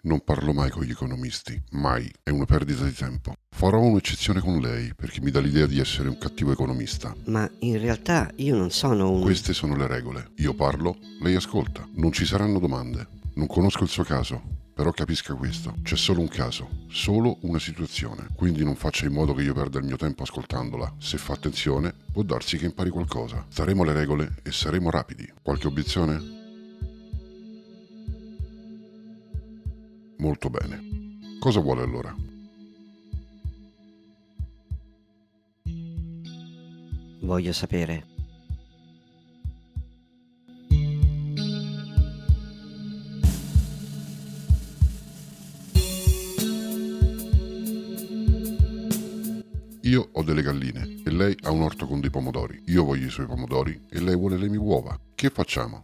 Non parlo mai con gli economisti, mai, è una perdita di tempo. Farò un'eccezione con lei perché mi dà l'idea di essere un cattivo economista. Ma in realtà io non sono un... Queste sono le regole. Io parlo, lei ascolta. Non ci saranno domande. Non conosco il suo caso, però capisca questo. C'è solo un caso, solo una situazione. Quindi non faccia in modo che io perda il mio tempo ascoltandola. Se fa attenzione, può darsi che impari qualcosa. Staremo alle regole e saremo rapidi. Qualche obiezione? Molto bene. Cosa vuole allora? Voglio sapere. Io ho delle galline e lei ha un orto con dei pomodori. Io voglio i suoi pomodori e lei vuole le mie uova. Che facciamo?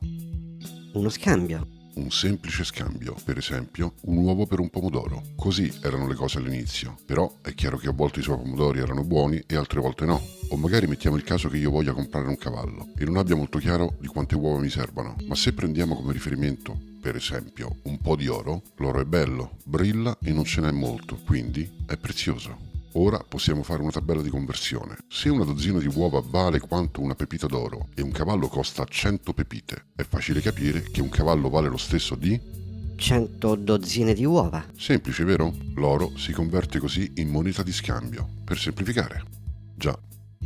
Uno scambio. Un semplice scambio, per esempio, un uovo per un pomodoro. Così erano le cose all'inizio. Però è chiaro che a volte i suoi pomodori erano buoni e altre volte no. O magari mettiamo il caso che io voglia comprare un cavallo e non abbia molto chiaro di quante uova mi servano. Ma se prendiamo come riferimento, per esempio, un po' di oro, l'oro è bello, brilla e non ce n'è molto, quindi è prezioso. Ora possiamo fare una tabella di conversione. Se una dozzina di uova vale quanto una pepita d'oro e un cavallo costa 100 pepite, è facile capire che un cavallo vale lo stesso di... 100 dozzine di uova. Semplice, vero? L'oro si converte così in moneta di scambio, per semplificare. Già,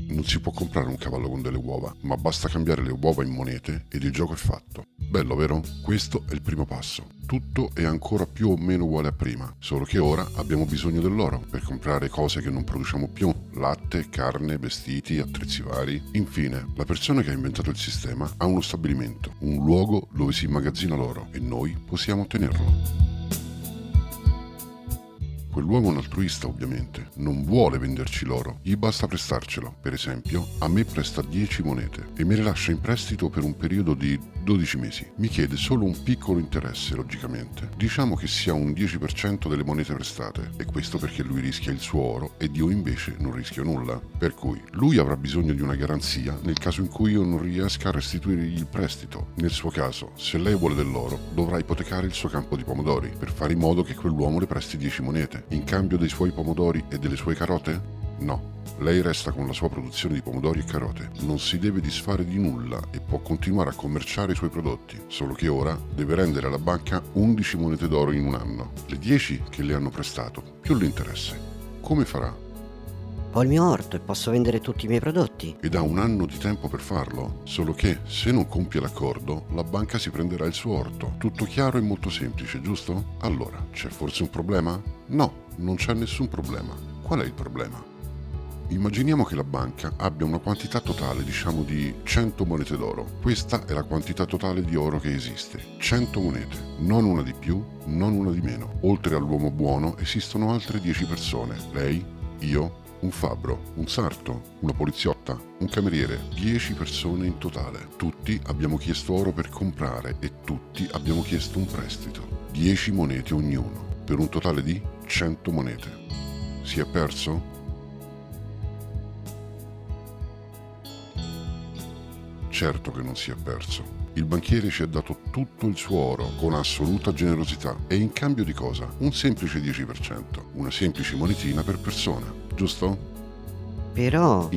non si può comprare un cavallo con delle uova, ma basta cambiare le uova in monete ed il gioco è fatto. Bello, vero? Questo è il primo passo. Tutto è ancora più o meno uguale a prima, solo che ora abbiamo bisogno dell'oro per comprare cose che non produciamo più: latte, carne, vestiti, attrezzi vari. Infine, la persona che ha inventato il sistema ha uno stabilimento, un luogo dove si immagazzina l'oro e noi possiamo ottenerlo. Quell'uomo è un altruista, ovviamente, non vuole venderci l'oro, gli basta prestarcelo. Per esempio, a me presta 10 monete e me le lascia in prestito per un periodo di 12 mesi. Mi chiede solo un piccolo interesse, logicamente. Diciamo che sia un 10% delle monete prestate, e questo perché lui rischia il suo oro ed io invece non rischio nulla. Per cui lui avrà bisogno di una garanzia nel caso in cui io non riesca a restituirgli il prestito. Nel suo caso, se lei vuole dell'oro, dovrà ipotecare il suo campo di pomodori per fare in modo che quell'uomo le presti 10 monete. In cambio dei suoi pomodori e delle sue carote? No. Lei resta con la sua produzione di pomodori e carote. Non si deve disfare di nulla e può continuare a commerciare i suoi prodotti, solo che ora deve rendere alla banca 11 monete d'oro in un anno, le 10 che le hanno prestato, più l'interesse. Come farà? Ho il mio orto e posso vendere tutti i miei prodotti. Ed ha un anno di tempo per farlo, solo che se non compie l'accordo, la banca si prenderà il suo orto. Tutto chiaro e molto semplice, giusto? Allora, c'è forse un problema? No, non c'è nessun problema. Qual è il problema? Immaginiamo che la banca abbia una quantità totale, diciamo di 100 monete d'oro. Questa è la quantità totale di oro che esiste. 100 monete, non una di più, non una di meno. Oltre all'uomo buono esistono altre 10 persone. Lei, io, un fabbro, un sarto, una poliziotta, un cameriere, 10 persone in totale. Tutti abbiamo chiesto oro per comprare e tutti abbiamo chiesto un prestito. 10 monete ognuno, per un totale di 100 monete. Si è perso? Certo che non si è perso. Il banchiere ci ha dato tutto il suo oro con assoluta generosità e in cambio di cosa? Un semplice 10%, una semplice monetina per persona, giusto? Però...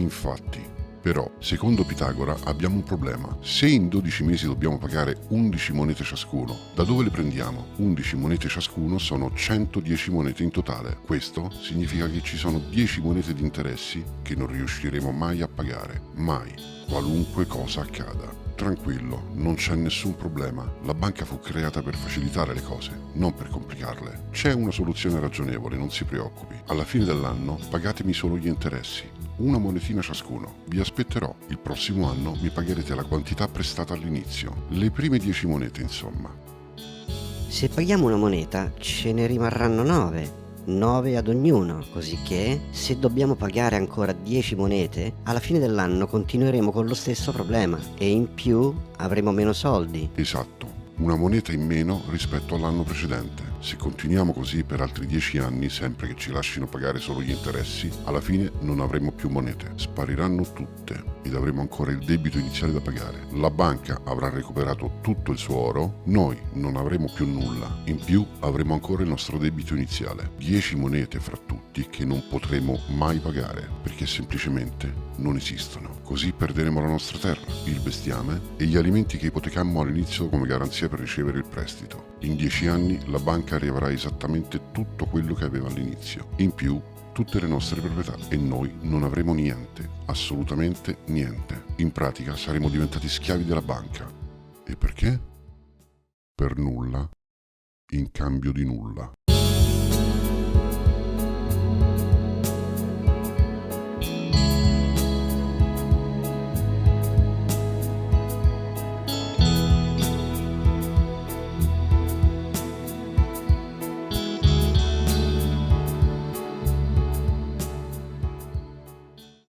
Però, secondo Pitagora abbiamo un problema. Se in 12 mesi dobbiamo pagare 11 monete ciascuno, da dove le prendiamo? 11 monete ciascuno sono 110 monete in totale. Questo significa che ci sono 10 monete di interessi che non riusciremo mai a pagare. Mai. Qualunque cosa accada. Tranquillo, non c'è nessun problema. La banca fu creata per facilitare le cose, non per complicarle. C'è una soluzione ragionevole, non si preoccupi. Alla fine dell'anno pagatemi solo gli interessi. Una monetina ciascuno. Vi aspetterò. Il prossimo anno mi pagherete la quantità prestata all'inizio. Le prime 10 monete, insomma. Se paghiamo una moneta, ce ne rimarranno 9. 9 ad ognuno, così che se dobbiamo pagare ancora 10 monete, alla fine dell'anno continueremo con lo stesso problema e in più avremo meno soldi. Esatto. una moneta in meno rispetto all'anno precedente. Se continuiamo così per altri 10 anni, sempre che ci lasciano pagare solo gli interessi, alla fine non avremo più monete. Spariranno tutte ed avremo ancora il debito iniziale da pagare. La banca avrà recuperato tutto il suo oro, noi non avremo più nulla. In più avremo ancora il nostro debito iniziale. 10 monete fra tutti che non potremo mai pagare perché semplicemente non esistono. Così perderemo la nostra terra, il bestiame e gli alimenti che ipotecammo all'inizio come garanzia per ricevere il prestito. In 10 anni la banca riavrà esattamente tutto quello che aveva all'inizio. In più tutte le nostre proprietà e noi non avremo niente, assolutamente niente. In pratica saremo diventati schiavi della banca. E perché? Per nulla, in cambio di nulla.